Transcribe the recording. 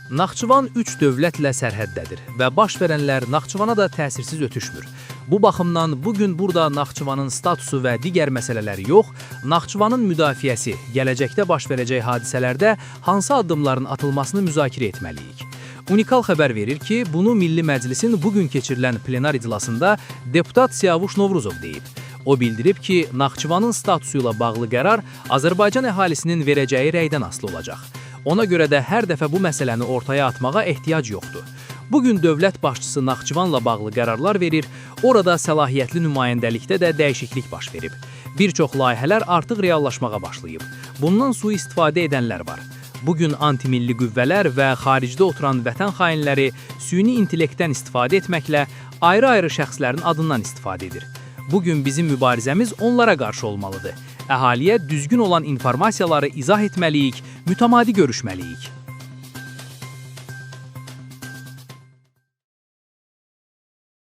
Naxçıvan 3 dövlətlə sərhəddədir və baş verənlər Naxçıvana da təsirsiz ötüşmür. Bu baxımdan bugün burada Naxçıvanın statusu və digər məsələlər yox, Naxçıvanın müdafiəsi, gələcəkdə baş verəcək hadisələrdə hansı addımların atılmasını müzakirə etməliyik. Unikal xəbər verir ki, bunu Milli Məclisin bugün keçirilən plenar iclasında deputat Siyavuş Novruzov deyib. O bildirib ki, Naxçıvanın statusu ilə bağlı qərar Azərbaycan əhalisinin verəcəyi rəydən asılı olacaq. Ona görə də hər dəfə bu məsələni ortaya atmağa ehtiyac yoxdur. Bugün dövlət başçısı Naxçıvanla bağlı qərarlar verir, orada səlahiyyətli nümayəndəlikdə də dəyişiklik baş verib. Bir çox layihələr artıq reallaşmağa başlayıb. Bundan sui-istifadə edənlər var. Bugün antimilli qüvvələr və xaricdə oturan vətən xainləri süni intellektdən istifadə etməklə ayrı-ayrı şəxslərin adından istifadə edir. Bugün bizim mübarizəmiz onlara qarşı olmalıdır. Əhaliyə düzgün olan informasiyaları izah etməliyik, mütəmadi görüşməliyik.